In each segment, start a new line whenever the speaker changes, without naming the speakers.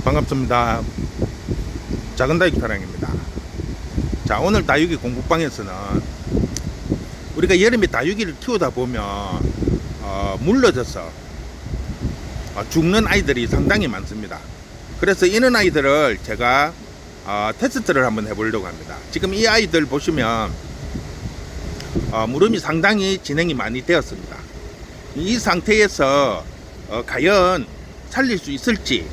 반갑습니다. 작은 다육이 사랑입니다. 자, 오늘 다육이 공부방에서는 우리가 여름에 다육이를 키우다 보면 물러져서 죽는 아이들이 상당히 많습니다. 그래서 이런 아이들을 제가 테스트를 한번 해보려고 합니다. 지금 이 아이들 보시면 물음이 상당히 진행이 많이 되었습니다. 이 상태에서 과연 살릴 수 있을지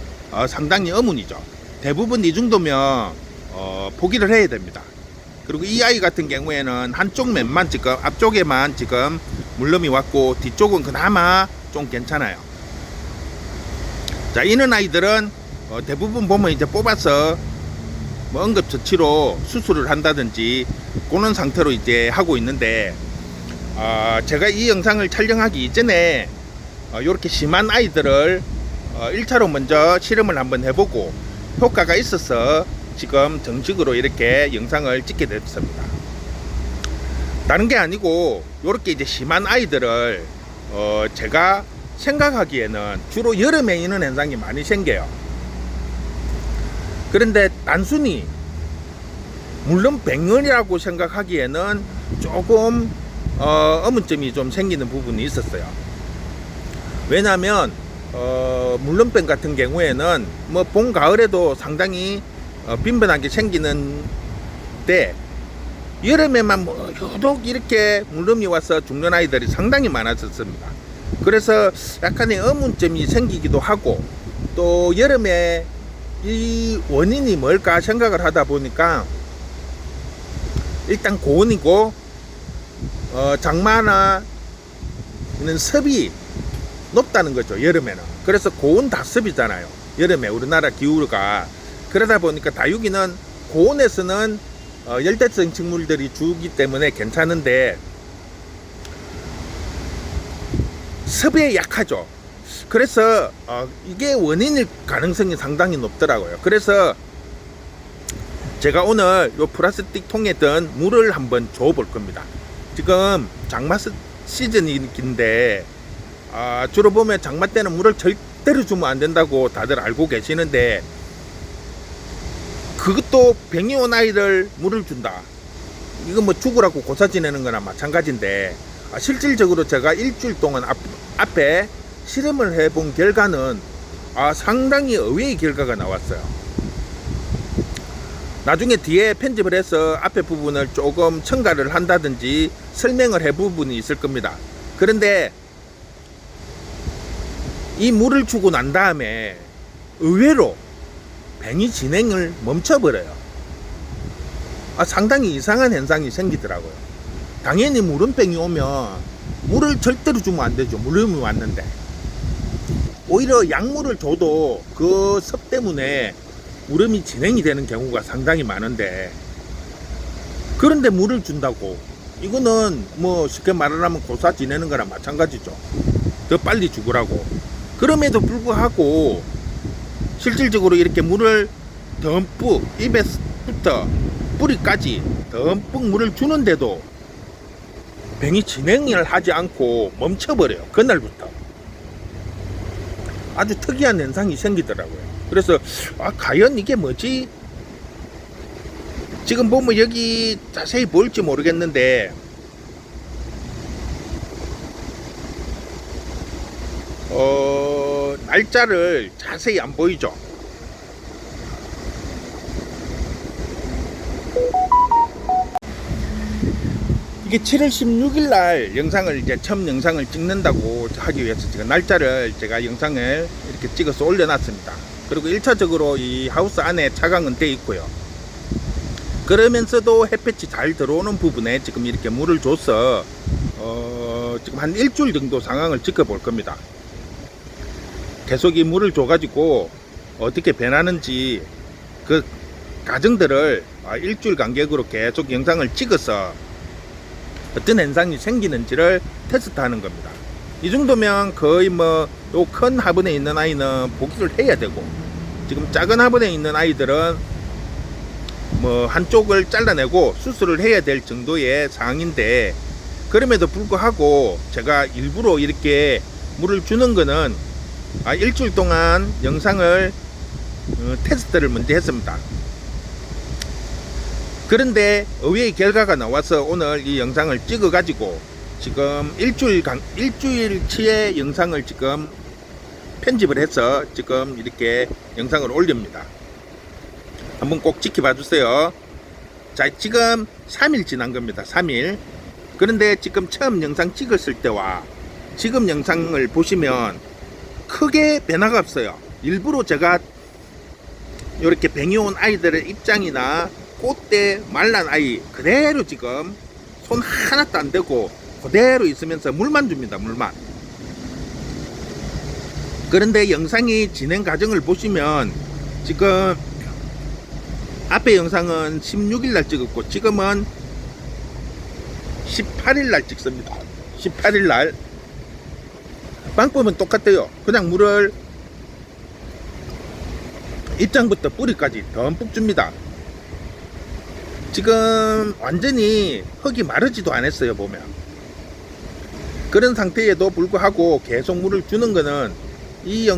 상당히 의문이죠. 대부분 이 정도면 포기를 해야 됩니다. 그리고 이 아이 같은 경우에는 한쪽 면만 지금 앞쪽에만 지금 물름이 왔고 뒤쪽은 그나마 좀 괜찮아요. 자, 이런 아이들은 대부분 보면 이제 뽑아서 뭐 응급처치로 수술을 한다든지 그런 상태로 이제 하고 있는데 제가 이 영상을 촬영하기 이전에 이렇게 심한 아이들을 1차로 먼저 실험을 한번 해보고 효과가 있어서 지금 정식으로 이렇게 영상을 찍게 됐습니다. 다른 게 아니고 이렇게 이제 심한 아이들을 제가 생각하기에는 주로 여름에 이런 현상이 많이 생겨요. 그런데 단순히 물론 백년이라고 생각하기에는 조금 의문점이 좀 생기는 부분이 있었어요. 왜냐하면 물론병 같은 경우에는 뭐 봄 가을에도 상당히 빈번하게 생기는데 여름에만 뭐 유독 이렇게 물름이 와서 죽는 아이들이 상당히 많았었습니다. 그래서 약간의 의문점이 생기기도 하고 또 여름에 이 원인이 뭘까 생각을 하다 보니까 일단 고온이고 장마나 는 습이 높다는 거죠, 여름에는. 그래서 고온 다습이잖아요, 여름에 우리나라 기후가. 그러다 보니까 다육이는 고온에서는 열대성 식물들이 주기 때문에 괜찮은데 습에 약하죠. 그래서 이게 원인일 가능성이 상당히 높더라고요. 그래서 제가 오늘 요 플라스틱 통에 든 물을 한번 줘 볼 겁니다. 지금 장마 시즌인데 주로 보면 장마 때는 물을 절대로 주면 안 된다고 다들 알고 계시는데 그것도 병이 온 아이를 물을 준다, 이거 뭐 죽으라고 고사 지내는 거나 마찬가지인데 실질적으로 제가 일주일 동안 앞에 실험을 해본 결과는 상당히 의외의 결과가 나왔어요. 나중에 뒤에 편집을 해서 앞에 부분을 조금 첨가를 한다든지 설명을 해 부분이 있을 겁니다. 그런데 이 물을 주고 난 다음에 의외로 병이 진행을 멈춰버려요. 상당히 이상한 현상이 생기더라고요. 당연히 물음병이 오면 물을 절대로 주면 안 되죠, 물음이 왔는데. 오히려 약물을 줘도 그 습 때문에 물음이 진행이 되는 경우가 상당히 많은데, 그런데 물을 준다고 이거는 뭐 쉽게 말하면 고사 지내는 거랑 마찬가지죠. 더 빨리 죽으라고. 그럼에도 불구하고 실질적으로 이렇게 물을 듬뿍 입에부터 뿌리까지 듬뿍 물을 주는데도 병이 진행을 하지 않고 멈춰버려요, 그날부터. 아주 특이한 현상이 생기더라고요. 그래서 과연 이게 뭐지? 지금 보면 여기 자세히 보일지 모르겠는데 날짜를 자세히 안 보이죠? 이게 7월 16일 날 영상을 이제 처음 영상을 찍는다고 하기 위해서 지금 날짜를 제가 영상을 이렇게 찍어서 올려놨습니다. 그리고 1차적으로 이 하우스 안에 차광은 되어 있고요. 그러면서도 햇볕이 잘 들어오는 부분에 지금 이렇게 물을 줘서 지금 한 일주일 정도 상황을 지켜볼 겁니다. 계속 이 물을 줘가지고 어떻게 변하는지 그 과정들을 일주일 간격으로 계속 영상을 찍어서 어떤 현상이 생기는지를 테스트하는 겁니다. 이 정도면 거의 뭐 요 큰 화분에 있는 아이는 포기를 해야 되고, 지금 작은 화분에 있는 아이들은 뭐 한쪽을 잘라내고 수술을 해야 될 정도의 상황인데, 그럼에도 불구하고 제가 일부러 이렇게 물을 주는 거는 일주일 동안 영상을 테스트를 먼저 했습니다. 그런데 의외의 결과가 나와서 오늘 이 영상을 찍어 가지고 지금 일주일치의 영상을 지금 편집을 해서 지금 이렇게 영상을 올립니다. 한번 꼭 지켜봐 주세요. 자, 지금 3일 지난 겁니다. 3일. 그런데 지금 처음 영상 찍었을 때와 지금 영상을 보시면 크게 변화가 없어요. 일부러 제가 이렇게 뱅이 온 아이들의 입장이나 꽃대 말란 아이 그대로 지금 손 하나도 안 대고 그대로 있으면서 물만 줍니다. 물만. 그런데 영상이 진행 과정을 보시면 지금 앞에 영상은 16일 날 찍었고 지금은 18일 날 찍습니다. 18일 날 방법은 똑같아요. 그냥 물을 입장부터 뿌리까지 듬뿍 줍니다. 지금 완전히 흙이 마르지도 않았어요. 보면 그런 상태에도 불구하고 계속 물을 주는 거는 이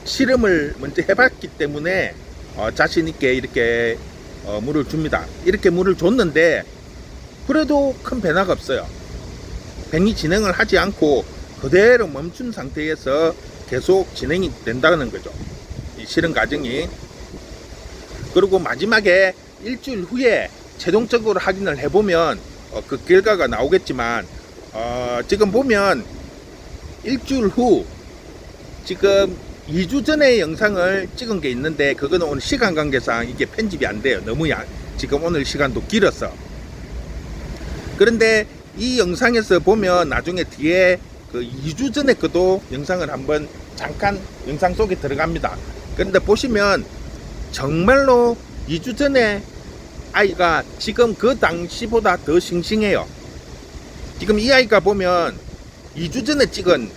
실험을 먼저 해봤기 때문에 자신 있게 이렇게 물을 줍니다. 이렇게 물을 줬는데 그래도 큰 변화가 없어요. 뱅이 진행을 하지 않고 그대로 멈춘 상태에서 계속 진행이 된다는 거죠. 이 실험 과정이. 그리고 마지막에 일주일 후에 최종적으로 확인을 해보면 그 결과가 나오겠지만 지금 보면 일주일 후 지금 2주 전에 영상을 찍은 게 있는데 그거는 오늘 시간 관계상 이게 편집이 안 돼요. 너무 지금 오늘 시간도 길어서. 그런데 이 영상에서 보면 나중에 뒤에 그 2주 전에 그도 영상을 한번 잠깐 영상 속에 들어갑니다. 그런데 보시면 정말로 2주 전에 아이가 지금 그 당시보다 더 싱싱해요. 지금 이 아이가 보면 2주 전에 찍은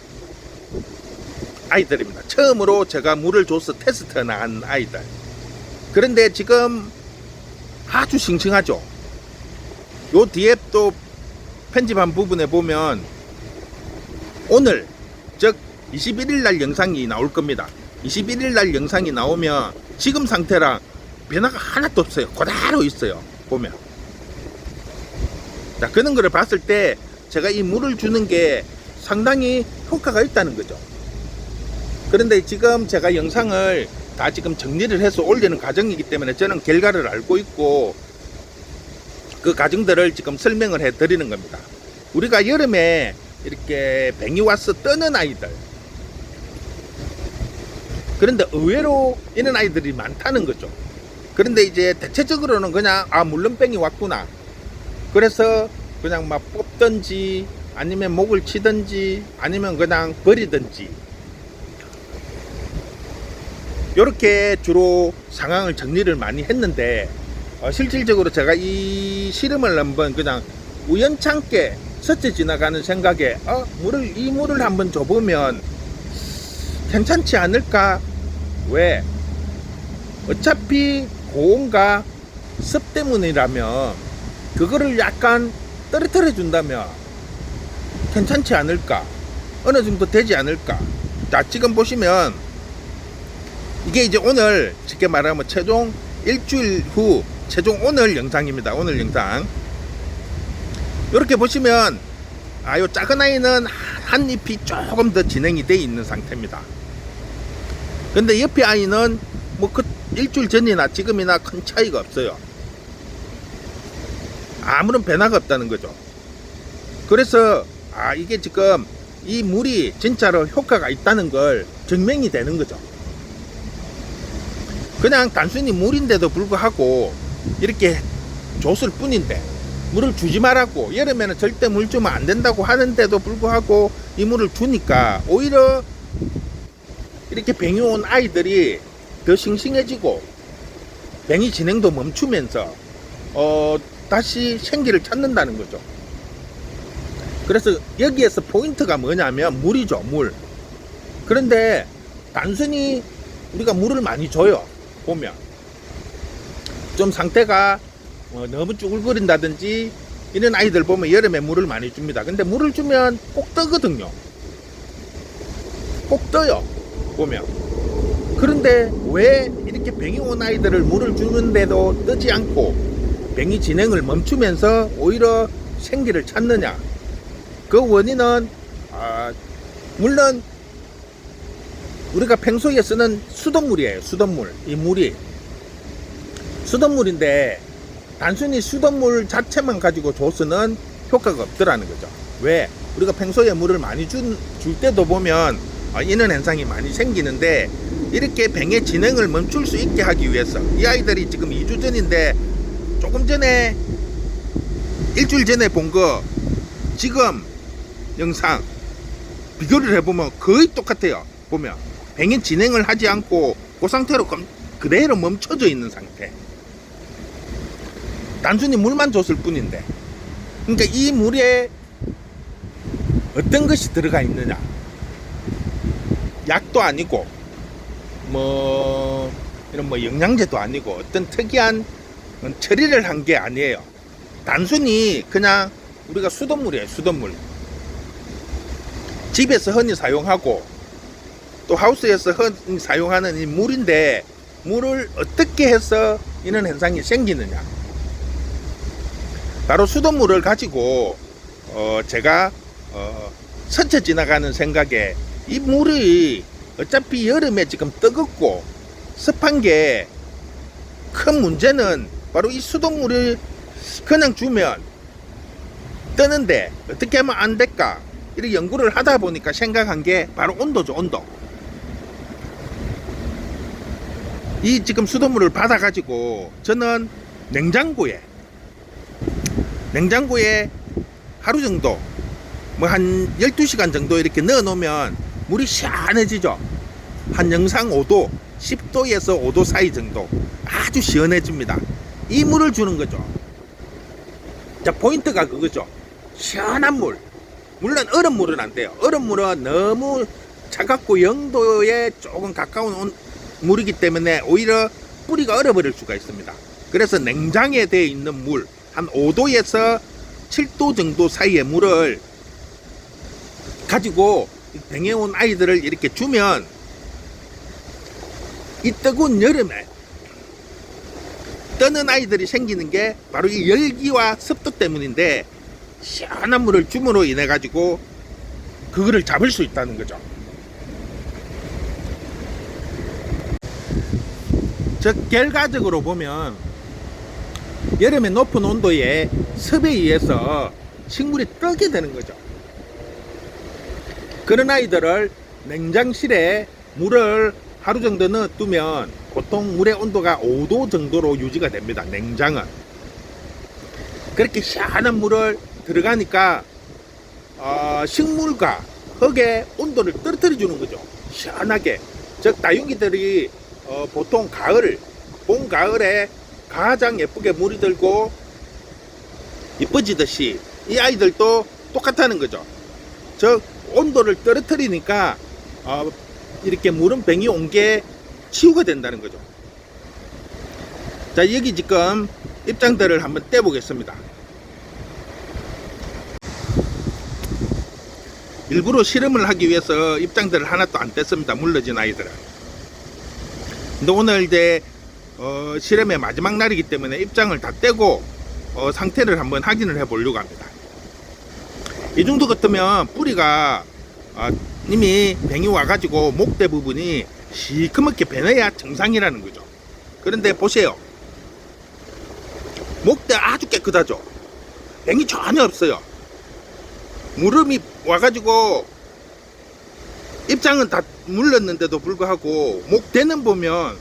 아이들입니다. 처음으로 제가 물을 줘서 테스트 나간 아이들. 그런데 지금 아주 싱싱하죠. 요 뒤에 또 편집한 부분에 보면 오늘 즉 21일 날 영상이 나올 겁니다. 21일 날 영상이 나오면 지금 상태랑 변화가 하나도 없어요. 그대로 있어요. 보면. 자, 그런 거를 봤을 때 제가 이 물을 주는 게 상당히 효과가 있다는 거죠. 그런데 지금 제가 영상을 다 지금 정리를 해서 올리는 과정이기 때문에 저는 결과를 알고 있고 그 과정들을 지금 설명을 해 드리는 겁니다. 우리가 여름에 이렇게 뱅이 와서 뜨는 아이들, 그런데 의외로 이런 아이들이 많다는 거죠. 그런데 이제 대체적으로는 그냥 물론뱅이 왔구나, 그래서 그냥 막 뽑든지 아니면 목을 치든지 아니면 그냥 버리든지 이렇게 주로 상황을 정리를 많이 했는데 실질적으로 제가 이 실험을 한번 그냥 우연찮게 스쳐 지나가는 생각에 이 물을 한번 줘보면 괜찮지 않을까. 왜? 어차피 고온과 습 때문이라면 그거를 약간 떨어뜨려 준다면 괜찮지 않을까, 어느 정도 되지 않을까. 자, 지금 보시면 이게 이제 오늘 쉽게 말하면 최종 일주일 후 최종 오늘 영상입니다. 오늘 영상 이렇게 보시면 요 작은 아이는 한 잎이 조금 더 진행이 돼 있는 상태입니다. 근데 옆에 아이는 뭐 그 일주일 전이나 지금이나 큰 차이가 없어요. 아무런 변화가 없다는 거죠. 그래서 이게 지금 이 물이 진짜로 효과가 있다는 걸 증명이 되는 거죠. 그냥 단순히 물인데도 불구하고 이렇게 줬을 뿐인데, 물을 주지 말라고, 여름에는 절대 물 주면 안 된다고 하는데도 불구하고 이 물을 주니까 오히려 이렇게 뱅이 온 아이들이 더 싱싱해지고 뱅이 진행도 멈추면서 다시 생기를 찾는다는 거죠. 그래서 여기에서 포인트가 뭐냐면 물이죠. 물. 그런데 단순히 우리가 물을 많이 줘요. 보면 좀 상태가 너무 쭈글거린다든지 이런 아이들 보면 여름에 물을 많이 줍니다. 근데 물을 주면 꼭 뜨거든요. 꼭 떠요. 보면. 그런데 왜 이렇게 병이 온 아이들을 물을 주는데도 뜨지 않고 병이 진행을 멈추면서 오히려 생기를 찾느냐? 그 원인은 물론 우리가 평소에 쓰는 수돗물이에요. 수돗물. 이 물이 수돗물인데 단순히 수돗물 자체만 가지고 줘서는 효과가 없더라는 거죠. 왜? 우리가 평소에 물을 많이 줄 때도 보면 이런 현상이 많이 생기는데, 이렇게 병의 진행을 멈출 수 있게 하기 위해서 이 아이들이 지금 2주 전인데 조금 전에 일주일 전에 본 거 지금 영상 비교를 해보면 거의 똑같아요. 보면 병이 진행을 하지 않고 그 상태로 그대로 멈춰져 있는 상태. 단순히 물만 줬을 뿐인데, 그러니까 이 물에 어떤 것이 들어가 있느냐? 약도 아니고 이런 영양제도 아니고 어떤 특이한 처리를 한 게 아니에요. 단순히 그냥 우리가 수돗물이에요. 수돗물. 집에서 흔히 사용하고 또 하우스에서 흔히 사용하는 이 물인데, 물을 어떻게 해서 이런 현상이 생기느냐? 바로 수돗물을 가지고 제가 스쳐 지나가는 생각에, 이 물이 어차피 여름에 지금 뜨겁고 습한 게 큰 문제는 바로 이 수돗물을 그냥 주면 뜨는데 어떻게 하면 안 될까? 이렇게 연구를 하다 보니까 생각한 게 바로 온도죠. 온도. 이 지금 수돗물을 받아 가지고 저는 냉장고에 하루 정도 한 12시간 정도 이렇게 넣어 놓으면 물이 시원해지죠. 한 영상 5도 10도에서 5도 사이 정도 아주 시원해집니다. 이 물을 주는 거죠. 자, 포인트가 그거죠. 시원한 물. 물론 얼음물은 안 돼요. 얼음물은 너무 차갑고 0도에 조금 가까운 물이기 때문에 오히려 뿌리가 얼어버릴 수가 있습니다. 그래서 냉장에 되어 있는 물, 한 5도에서 7도 정도 사이의 물을 가지고 병에 온 아이들을 이렇게 주면, 이 뜨거운 여름에 뜨는 아이들이 생기는 게 바로 이 열기와 습도 때문인데, 시원한 물을 줌으로 인해 가지고 그거를 잡을 수 있다는 거죠. 즉 결과적으로 보면 여름에 높은 온도에 습에 의해서 식물이 뜨게 되는 거죠. 그런 아이들을 냉장실에 물을 하루 정도 넣어두면 보통 물의 온도가 5도 정도로 유지가 됩니다. 냉장은. 그렇게 시원한 물을 들어가니까 식물과 흙의 온도를 떨어뜨려 주는 거죠. 시원하게. 즉 다육이들이 보통 봄 가을에 가장 예쁘게 물이 들고 이뻐지듯이 이 아이들도 똑같다는 거죠. 즉 온도를 떨어뜨리니까 이렇게 물은 병이 온 게 치유가 된다는 거죠. 자, 여기 지금 입장들을 한번 떼보겠습니다. 일부러 실험을 하기 위해서 입장들을 하나도 안 뗐습니다. 물러진 아이들은. 근데 오늘 이제 실험의 마지막 날이기 때문에 입장을 다 떼고 상태를 한번 확인을 해 보려고 합니다. 이 정도 같으면 뿌리가 이미 병이 와가지고 목대 부분이 시커멓게 변해야 정상이라는 거죠. 그런데 보세요. 목대 아주 깨끗하죠. 병이 전혀 없어요. 무름이 와가지고 입장은 다 물렀는데도 불구하고 목대는 보면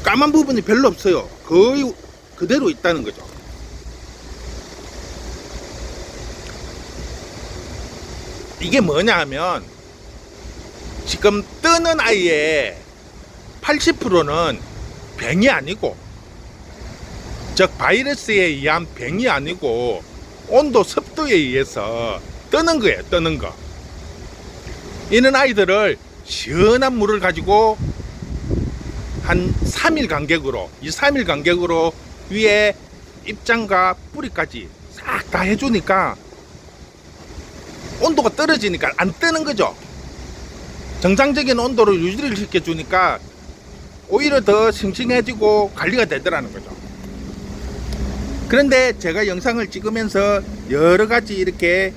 까만 부분이 별로 없어요. 거의 그대로 있다는 거죠. 이게 뭐냐 하면 지금 뜨는 아이의 80%는 병이 아니고, 즉 바이러스에 의한 병이 아니고 온도 습도에 의해서 뜨는 거예요. 뜨는 거. 이런 아이들을 시원한 물을 가지고 한 3일 간격으로 2-3일 간격으로 위에 입장과 뿌리까지 싹 다 해주니까 온도가 떨어지니까 안 뜨는 거죠. 정상적인 온도로 유지를 시켜주니까 오히려 더 싱싱해지고 관리가 되더라는 거죠. 그런데 제가 영상을 찍으면서 여러 가지 이렇게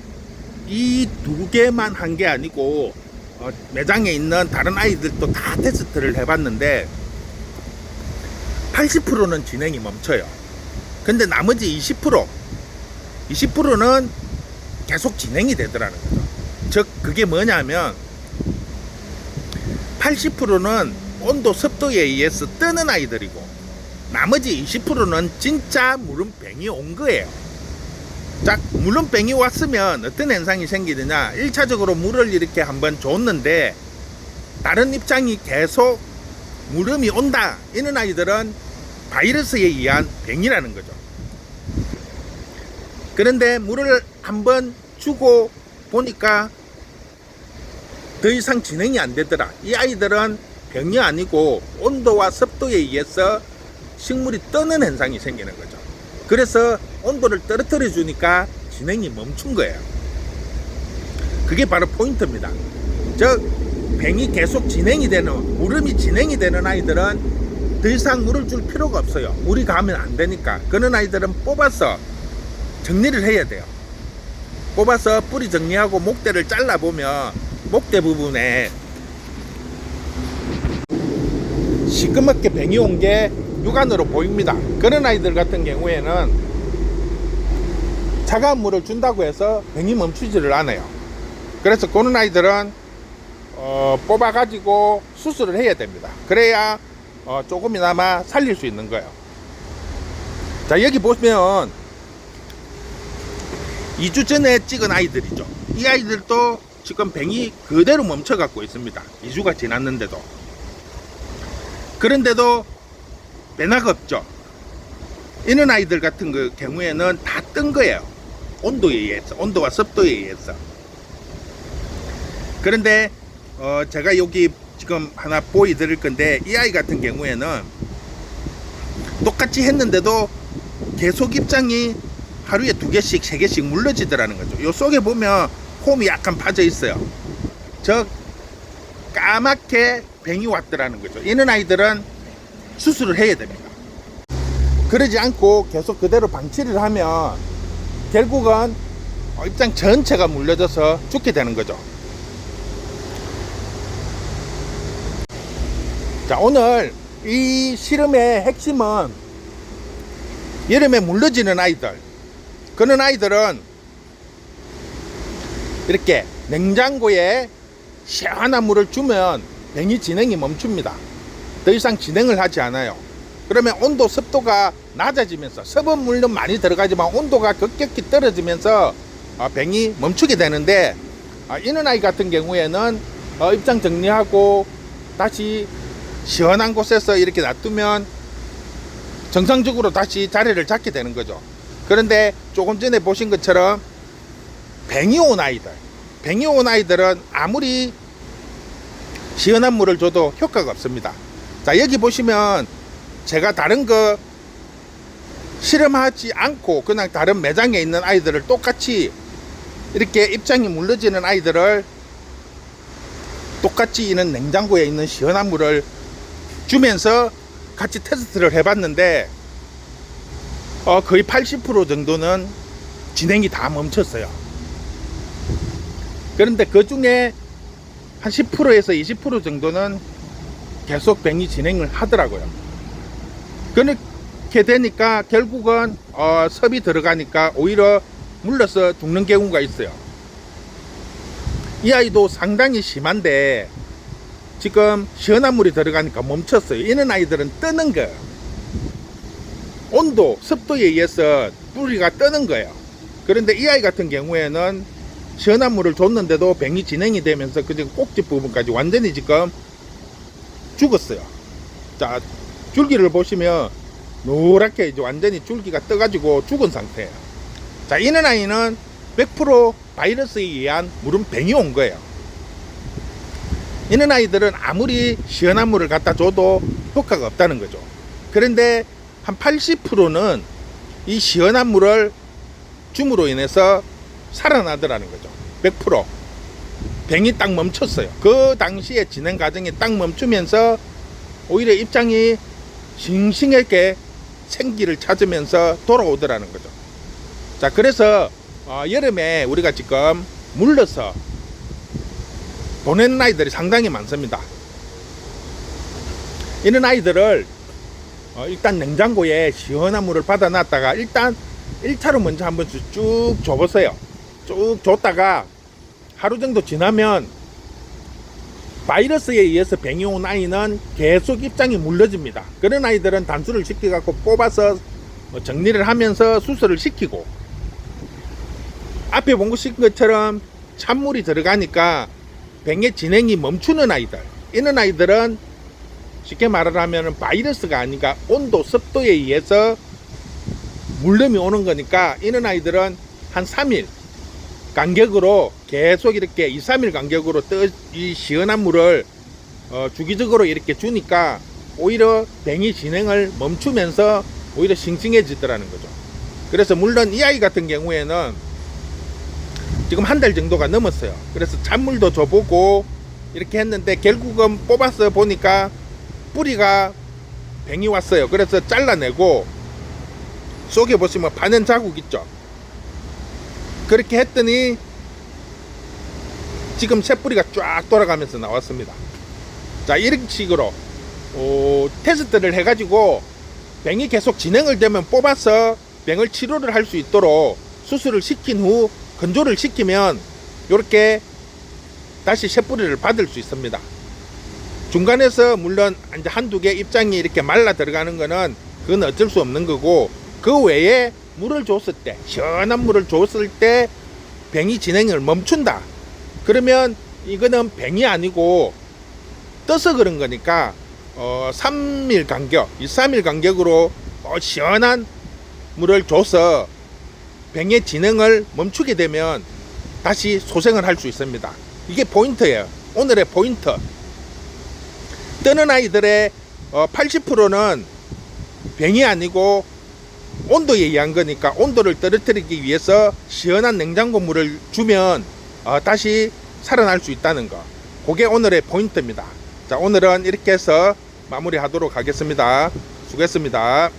이 두 개만 한 게 아니고 매장에 있는 다른 아이들도 다 테스트를 해봤는데 80%는 진행이 멈춰요. 근데 나머지 20%는 계속 진행이 되더라는 거죠. 즉 그게 뭐냐면 80%는 온도 습도에 의해서 뜨는 아이들이고 나머지 20%는 진짜 물음병이 온 거예요. 자, 물음병이 왔으면 어떤 현상이 생기느냐, 1차적으로 물을 이렇게 한번 줬는데 다른 입장이 계속 물음이 온다, 이런 아이들은 바이러스에 의한 병이라는 거죠. 그런데 물을 한번 주고 보니까 더 이상 진행이 안 되더라. 이 아이들은 병이 아니고 온도와 습도에 의해서 식물이 뜨는 현상이 생기는 거죠. 그래서 온도를 떨어뜨려 주니까 진행이 멈춘 거예요. 그게 바로 포인트입니다. 즉 병이 계속 진행이 되는, 물음이 진행이 되는 아이들은 더 이상 물을 줄 필요가 없어요. 물이 가면 안 되니까. 그런 아이들은 뽑아서 정리를 해야 돼요. 뽑아서 뿌리 정리하고 목대를 잘라보면 목대 부분에 시커멓게 병이 온 게 육안으로 보입니다. 그런 아이들 같은 경우에는 차가운 물을 준다고 해서 병이 멈추지를 않아요. 그래서 그런 아이들은 뽑아가지고 수술을 해야 됩니다. 그래야 조금이나마 살릴 수 있는 거예요. 자, 여기 보시면 2주 전에 찍은 아이들이죠. 이 아이들도 지금 병이 그대로 멈춰 갖고 있습니다. 2주가 지났는데도. 그런데도 변화가 없죠. 이런 아이들 같은 경우에는 다 뜬 거예요. 온도에 의해서, 온도와 습도에 의해서. 그런데 제가 여기 지금 하나 보여드릴 건데, 이 아이 같은 경우에는 똑같이 했는데도 계속 입장이 하루에 2개씩 3개씩 물러지더라는 거죠. 요 속에 보면 홈이 약간 파져 있어요. 저 까맣게 병이 왔더라는 거죠. 이런 아이들은 수술을 해야 됩니다. 그러지 않고 계속 그대로 방치를 하면 결국은 입장 전체가 물려져서 죽게 되는 거죠. 자, 오늘 이 실험의 핵심은 여름에 물러지는 아이들, 그런 아이들은 이렇게 냉장고에 시원한 물을 주면 병이 진행이 멈춥니다. 더 이상 진행을 하지 않아요. 그러면 온도, 습도가 낮아지면서, 습은 물론 많이 들어가지만 온도가 급격히 떨어지면서 병이 멈추게 되는데, 이런 아이 같은 경우에는 입장 정리하고 다시 시원한 곳에서 이렇게 놔두면 정상적으로 다시 자리를 잡게 되는 거죠. 그런데 조금 전에 보신 것처럼 병이 온 아이들은 아무리 시원한 물을 줘도 효과가 없습니다. 자, 여기 보시면 제가 다른 거 실험하지 않고 그냥 다른 매장에 있는 아이들을 똑같이 이렇게 입장이 물러지는 아이들을 똑같이 있는 냉장고에 있는 시원한 물을 주면서 같이 테스트를 해봤는데 거의 80% 정도는 진행이 다 멈췄어요. 그런데 그 중에 한 10%에서 20% 정도는 계속 병이 진행을 하더라고요. 그렇게 되니까 결국은 섭이 들어가니까 오히려 물러서 죽는 경우가 있어요. 이 아이도 상당히 심한데 지금 시원한 물이 들어가니까 멈췄어요. 이런 아이들은 뜨는 거예요. 온도, 습도에 의해서 뿌리가 뜨는 거예요. 그런데 이 아이 같은 경우에는 시원한 물을 줬는데도 병이 진행이 되면서 그 꼭지 부분까지 완전히 지금 죽었어요. 자, 줄기를 보시면 노랗게 이제 완전히 줄기가 떠가지고 죽은 상태예요. 자, 이런 아이는 100% 바이러스에 의한 물음병이 온 거예요. 이런 아이들은 아무리 시원한 물을 갖다 줘도 효과가 없다는 거죠. 그런데 한 80%는 이 시원한 물을 줌으로 인해서 살아나더라는 거죠. 100%. 병이 딱 멈췄어요. 그 당시에 진행 과정이 딱 멈추면서 오히려 입장이 싱싱하게 생기를 찾으면서 돌아오더라는 거죠. 자, 그래서 여름에 우리가 지금 물러서 보내는 아이들이 상당히 많습니다. 이런 아이들을 일단 냉장고에 시원한 물을 받아 놨다가 일단 1차로 먼저 한번 쭉 줘보세요. 쭉 줬다가 하루 정도 지나면 바이러스에 의해서 병이 온 아이는 계속 입장이 물러집니다. 그런 아이들은 단수를 시켜갖고 뽑아서 정리를 하면서 수술을 시키고, 앞에 본 것처럼 찬물이 들어가니까 병의 진행이 멈추는 아이들, 이런 아이들은 쉽게 말하면 바이러스가 아니라 온도, 습도에 의해서 물름이 오는 거니까, 이런 아이들은 한 3일 간격으로 계속 이렇게 2, 3일 간격으로 이 시원한 물을 주기적으로 이렇게 주니까 오히려 병이 진행을 멈추면서 오히려 싱싱해지더라는 거죠. 그래서 물론 이 아이 같은 경우에는 지금 한 달 정도가 넘었어요. 그래서 찬물도 줘보고 이렇게 했는데 결국은 뽑아서 보니까 뿌리가 병이 왔어요. 그래서 잘라내고 속에 보시면 파낸 자국 있죠. 그렇게 했더니 지금 새뿌리가 쫙 돌아가면서 나왔습니다. 자, 이런 식으로 테스트를 해가지고 병이 계속 진행을 되면 뽑아서 병을 치료를 할 수 있도록 수술을 시킨 후 건조를 시키면 이렇게 다시 새뿌리를 받을 수 있습니다. 중간에서 물론 이제 한두 개 입장이 이렇게 말라 들어가는 거는 그건 어쩔 수 없는 거고, 그 외에 물을 줬을 때, 시원한 물을 줬을 때 병이 진행을 멈춘다. 그러면 이거는 병이 아니고 떠서 그런 거니까 3일 간격, 2, 3일 간격으로 시원한 물을 줘서 병의 진행을 멈추게 되면 다시 소생을 할 수 있습니다. 이게 포인트예요. 오늘의 포인트. 뜨는 아이들의 80%는 병이 아니고 온도에 의한 거니까, 온도를 떨어뜨리기 위해서 시원한 냉장고 물을 주면 다시 살아날 수 있다는 거, 그게 오늘의 포인트입니다. 자, 오늘은 이렇게 해서 마무리하도록 하겠습니다. 수고했습니다.